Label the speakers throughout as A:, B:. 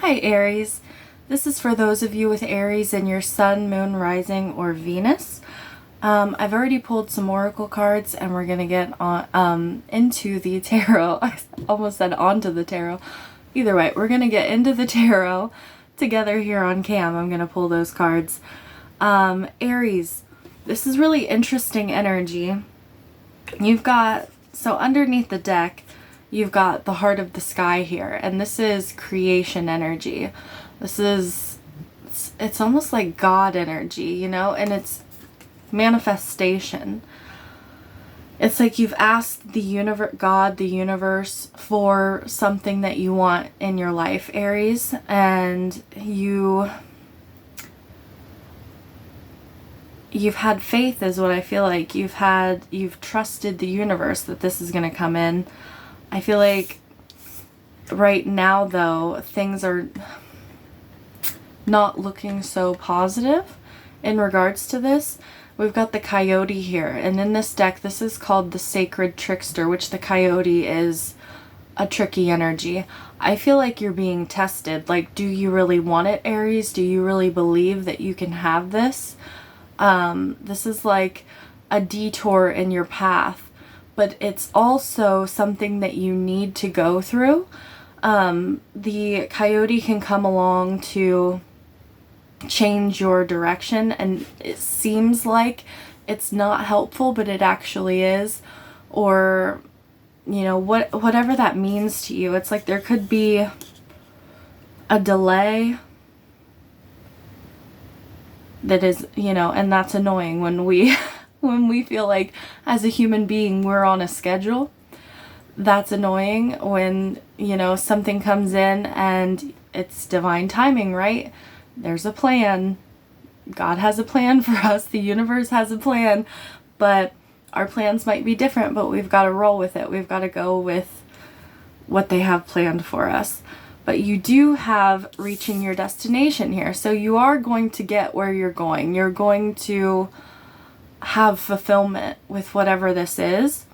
A: Hi Aries, this is for those of you with Aries in your Sun, Moon, Rising, or Venus. I've already pulled some oracle cards and we're going to get on into the tarot. I almost said onto the tarot. Either way, we're going to get into the tarot together here on cam. I'm going to pull those cards. Aries, this is really interesting energy. You've got, so underneath the deck, you've got the heart of the sky here, and this is creation energy. This is, it's almost like God energy, you know, and it's manifestation. It's like you've asked the universe, God, the universe, for something that you want in your life, Aries, and you've had faith is what I feel like. You've trusted the universe that this is going to come in. I feel like right now, though, things are not looking so positive in regards to this. We've got the coyote here, and in this deck, this is called the sacred trickster, which the coyote is a tricky energy. I feel like you're being tested. Like, do you really want it, Aries? Do you really believe that you can have this? This is like a detour in your path, but it's also something that you need to go through. The coyote can come along to change your direction, and it seems like it's not helpful, but it actually is. Or, you know, whatever that means to you. It's like there could be a delay that is, you know, and that's annoying when we when we feel like as a human being we're on a schedule. That's annoying when, you know, something comes in and it's divine timing, right? There's a plan. God has a plan for us. The universe has a plan, but our plans might be different, but we've got to roll with it. We've got to go with what they have planned for us. But you do have reaching your destination here. So you are going to get where you're going. You're going to have fulfillment with whatever this is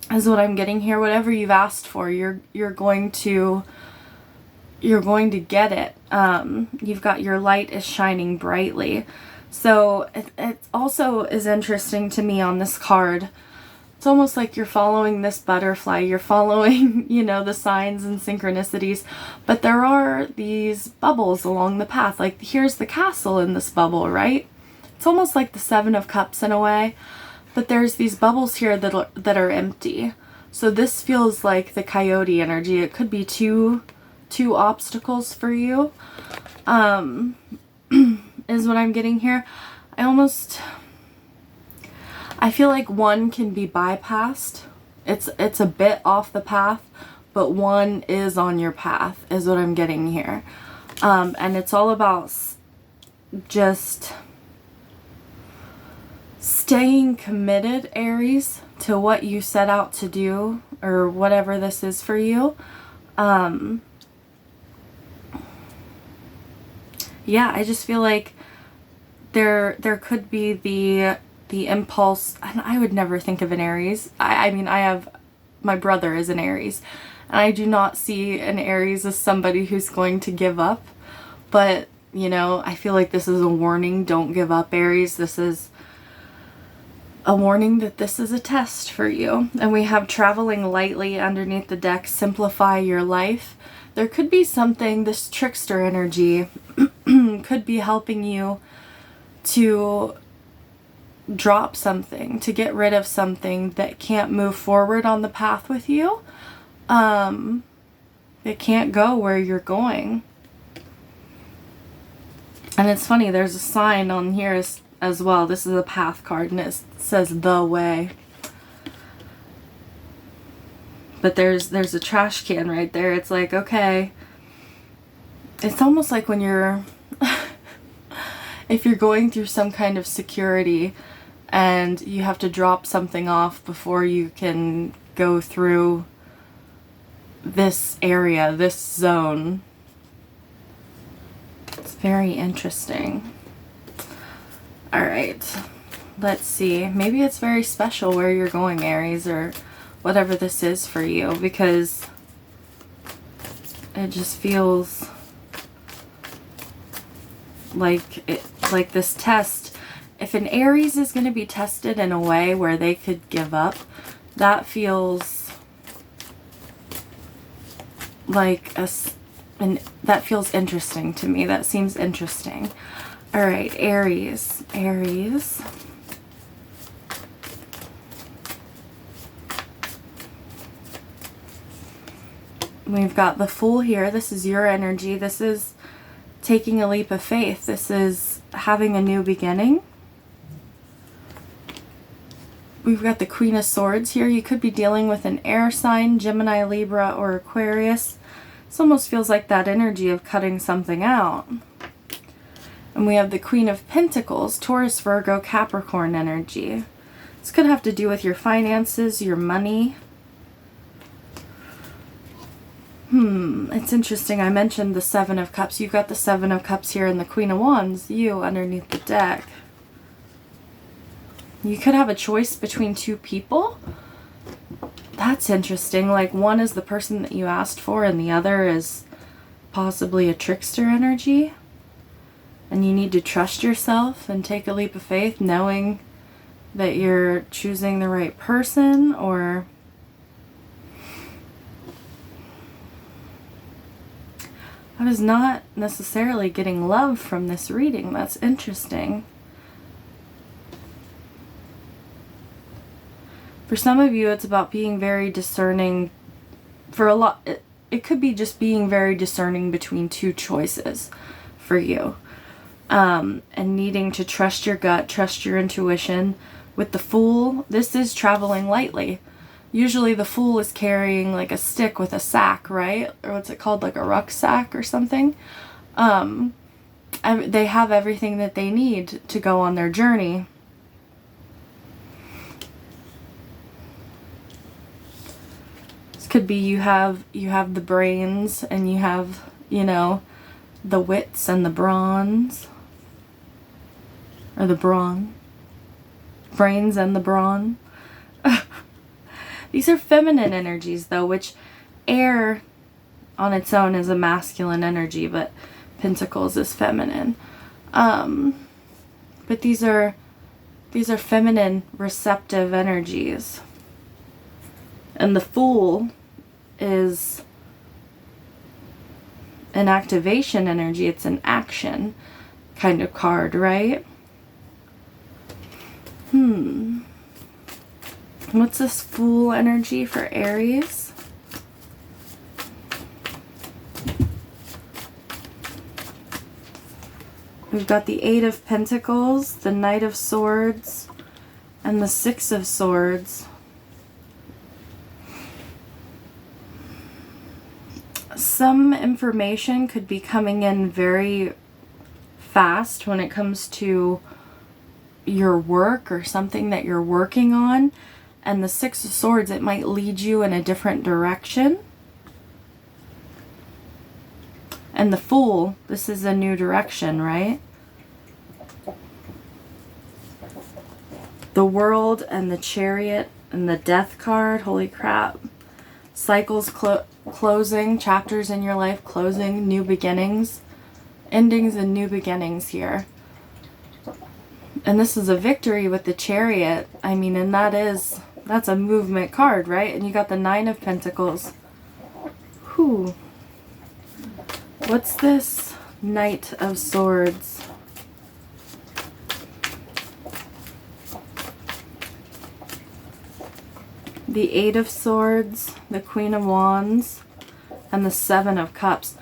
A: what I'm getting here. Whatever you've asked for, you're going to get it. You've got your light is shining brightly. So it also is interesting to me on this card. It's almost like you're following this butterfly. You're following, you know, the signs and synchronicities. But there are these bubbles along the path. Like, here's the castle in this bubble, right? It's almost like the Seven of Cups in a way. But there's these bubbles here that are empty. So this feels like the coyote energy. It could be two obstacles for you, is what I'm getting here. I feel like one can be bypassed. It's a bit off the path, but one is on your path, is what I'm getting here. And it's all about just staying committed, Aries, to what you set out to do, or whatever this is for you. Yeah, I just feel like there could be the impulse, and I would never think of an Aries. I mean, my brother is an Aries, and I do not see an Aries as somebody who's going to give up. But, you know, I feel like this is a warning. Don't give up, Aries. This is a warning that this is a test for you. And we have traveling lightly underneath the deck. Simplify your life. There could be something, this trickster energy could be helping you to drop something, to get rid of something that can't move forward on the path with you. It can't go where you're going. And it's funny, there's a sign on here as well. This is a path card, and it says the way. But there's a trash can right there. It's like, okay. It's almost like when you're if you're going through some kind of security and you have to drop something off before you can go through this area, this zone. It's very interesting. All right, let's see. Maybe it's very special where you're going, Aries, or whatever this is for you, because it just feels like this test, if an Aries is going to be tested in a way where they could give up, that feels like that feels interesting to me. That seems interesting. All right, Aries. We've got the Fool here. This is your energy. This is taking a leap of faith. This is having a new beginning. We've got the Queen of Swords here. You could be dealing with an air sign, Gemini, Libra, or Aquarius. This almost feels like that energy of cutting something out. And we have the Queen of Pentacles, Taurus, Virgo, Capricorn energy. This could have to do with your finances, your money. It's interesting. I mentioned the Seven of Cups. You've got the Seven of Cups here and the Queen of Wands, you, underneath the deck. You could have a choice between two people. That's interesting. Like, one is the person that you asked for and the other is possibly a trickster energy. And you need to trust yourself and take a leap of faith knowing that you're choosing the right person. Or I was not necessarily getting love from this reading. That's interesting. For some of you, it's about being very discerning. For a lot, it could be just being very discerning between two choices for you. And needing to trust your gut, trust your intuition. With the Fool, this is traveling lightly. Usually the Fool is carrying like a stick with a sack, right? Or what's it called? Like a rucksack or something. They have everything that they need to go on their journey. This could be you have the brains and you have, the wits and the bronze. Or the brawn. Brains and the brawn. These are feminine energies, though, which air on its own is a masculine energy, but Pentacles is feminine. But these are feminine, receptive energies. And the Fool is an activation energy. It's an action kind of card, right? What's this Fool energy for Aries? We've got the Eight of Pentacles, the Knight of Swords, and the Six of Swords. Some information could be coming in very fast when it comes to your work or something that you're working on. And the Six of Swords, it might lead you in a different direction. And the Fool, this is a new direction, right? The World and the Chariot and the Death card, holy crap. Cycles closing, chapters in your life closing, new beginnings. Endings and new beginnings here. And this is a victory with the Chariot. I mean, and that's a movement card, right? And you got the Nine of Pentacles. Whew. What's this Knight of Swords? The Eight of Swords, the Queen of Wands, and the Seven of Cups.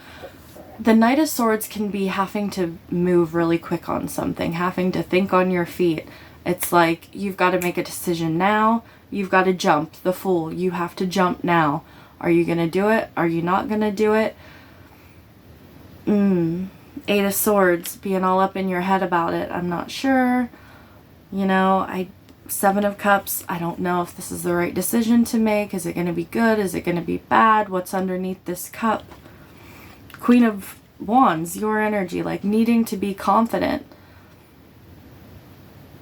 A: The Knight of Swords can be having to move really quick on something, having to think on your feet. It's like you've got to make a decision now. You've got to jump. The Fool, you have to jump now. Are you going to do it? Are you not going to do it? Eight of Swords, being all up in your head about it. I'm not sure. Seven of Cups, I don't know if this is the right decision to make. Is it going to be good? Is it going to be bad? What's underneath this cup? Queen of Wands, your energy, like needing to be confident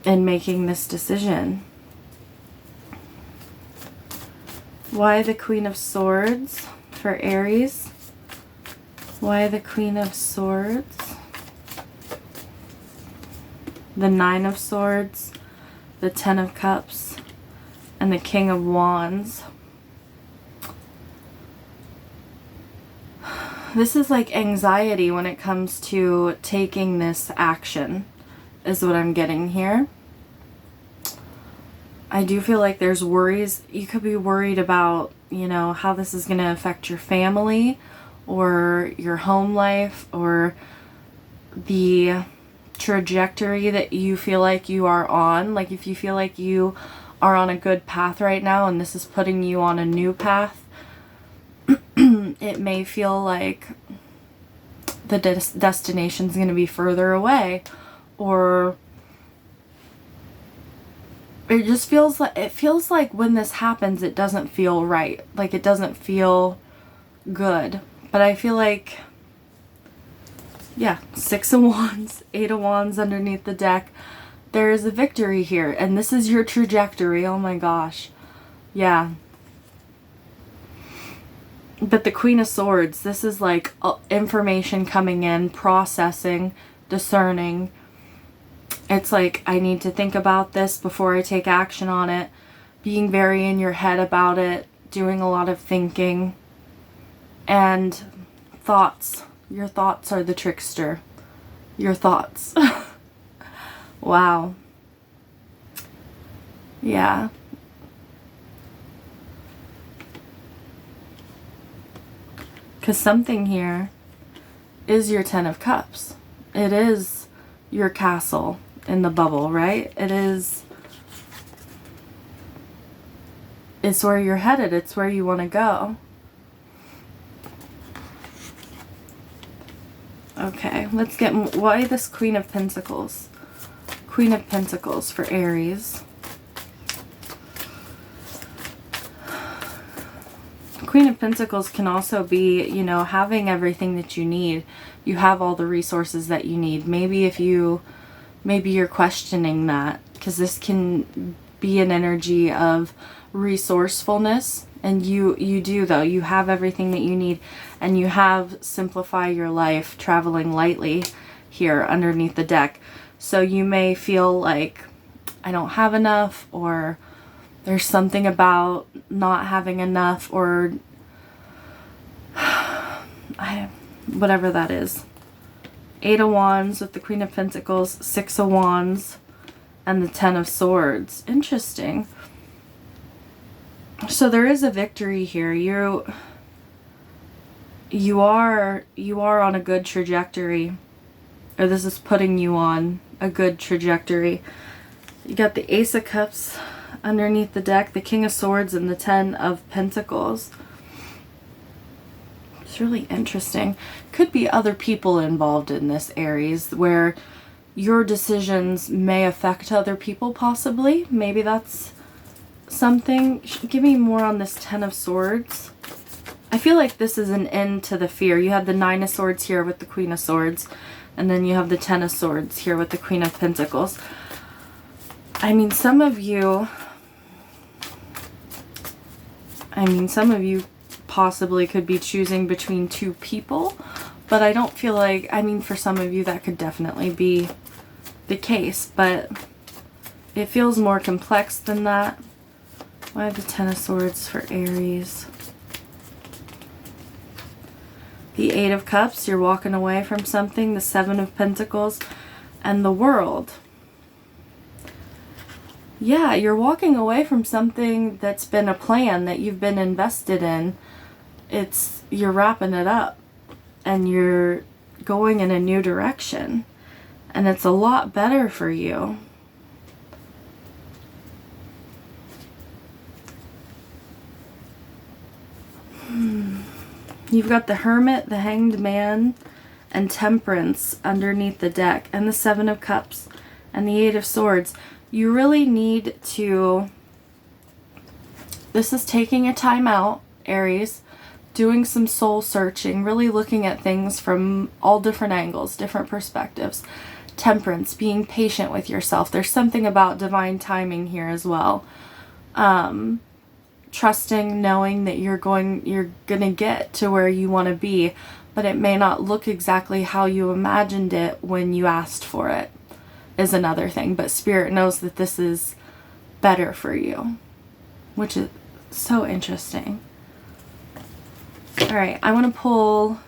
A: in making this decision. Why the Queen of Swords for Aries? Why the Queen of Swords? the Nine of Swords, the Ten of Cups, and the King of Wands. This is like anxiety when it comes to taking this action, is what I'm getting here. I do feel like there's worries. You could be worried about, you know, how this is going to affect your family or your home life or the trajectory that you feel like you are on. Like if you feel like you are on a good path right now and this is putting you on a new path, it may feel like the destination's going to be further away, or it just feels like when this happens, it doesn't feel right. Like it doesn't feel good. But I feel like, yeah, Six of Wands, Eight of Wands underneath the deck. There is a victory here, and this is your trajectory. Oh my gosh. Yeah. But the Queen of Swords, this is like information coming in, processing, discerning. It's like, I need to think about this before I take action on it. Being very in your head about it. Doing a lot of thinking. And thoughts. Your thoughts are the trickster. Your thoughts. Wow. Yeah. Because something here is your Ten of Cups. It is your castle in the bubble, right? It's where you're headed. It's where you want to go. Okay, let's get, why this Queen of Pentacles? Queen of Pentacles for Aries. Queen of Pentacles can also be, you know, having everything that you need. You have all the resources that you need. Maybe you're questioning that, because this can be an energy of resourcefulness, and you do, though. You have everything that you need, and you have Simplify Your Life, Traveling Lightly here underneath the deck. So you may feel like, I don't have enough, or there's something about not having enough, or whatever that is. Eight of Wands with the Queen of Pentacles, Six of Wands, and the Ten of Swords. Interesting. So there is a victory here. You are on a good trajectory, or this is putting you on a good trajectory. You got the Ace of Cups underneath the deck, the King of Swords, and the Ten of Pentacles. It's really interesting. Could be other people involved in this, Aries, where your decisions may affect other people, possibly. Maybe that's something. Give me more on this Ten of Swords. I feel like this is an end to the fear. You have the Nine of Swords here with the Queen of Swords, and then you have the Ten of Swords here with the Queen of Pentacles. I mean, some of you possibly could be choosing between two people, but I don't feel like, I mean, for some of you that could definitely be the case, but it feels more complex than that. Why have the Ten of Swords for Aries? The Eight of Cups, you're walking away from something. The Seven of Pentacles, and the World. Yeah, you're walking away from something that's been a plan that you've been invested in. You're wrapping it up, and you're going in a new direction, and it's a lot better for you. You've got the Hermit, the Hanged Man, and Temperance underneath the deck, and the Seven of Cups, and the Eight of Swords. You really need to, this is taking a time out, Aries, doing some soul searching, really looking at things from all different angles, different perspectives. Temperance, being patient with yourself. There's something about divine timing here as well. Trusting, knowing that you're gonna get to where you want to be, but it may not look exactly how you imagined it when you asked for it. is another thing, but Spirit knows that this is better for you, which is so interesting. All right, I want to pull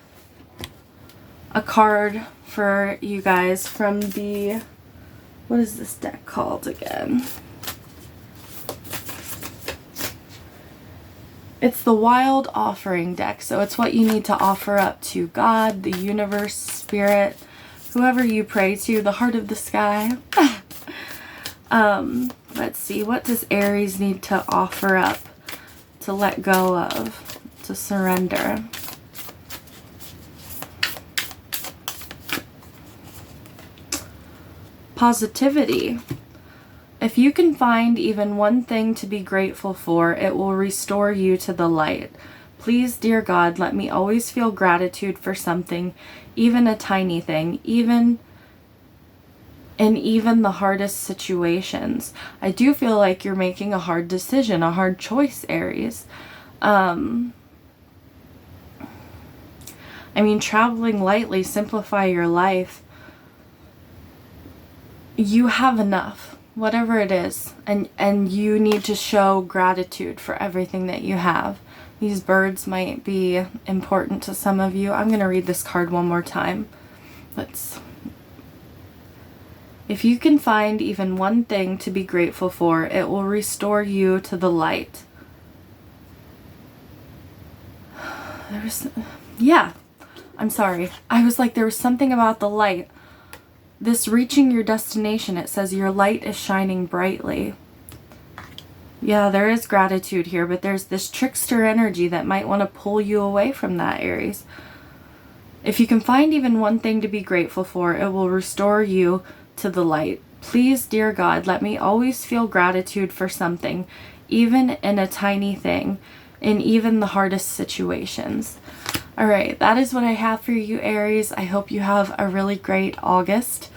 A: a card for you guys from the, what is this deck called again? It's the Wild Offering deck, so it's what you need to offer up to God, the universe, Spirit, whoever you pray to, the heart of the sky. Let's see, what does Aries need to offer up, to let go of, to surrender? Positivity. If you can find even one thing to be grateful for, it will restore you to the light. Please, dear God, let me always feel gratitude for something, even a tiny thing, even in the hardest situations. I do feel like you're making a hard decision, a hard choice, Aries. I mean, traveling lightly, simplify your life. You have enough, whatever it is, and you need to show gratitude for everything that you have. These birds might be important to some of you. I'm going to read this card one more time. If you can find even one thing to be grateful for, it will restore you to the light. I'm sorry. I was like, there was something about the light. This reaching your destination, it says your light is shining brightly. Yeah, there is gratitude here, but there's this trickster energy that might want to pull you away from that, Aries. If you can find even one thing to be grateful for, it will restore you to the light. Please, dear God, let me always feel gratitude for something, even in a tiny thing, in even the hardest situations. All right, that is what I have for you, Aries. I hope you have a really great August.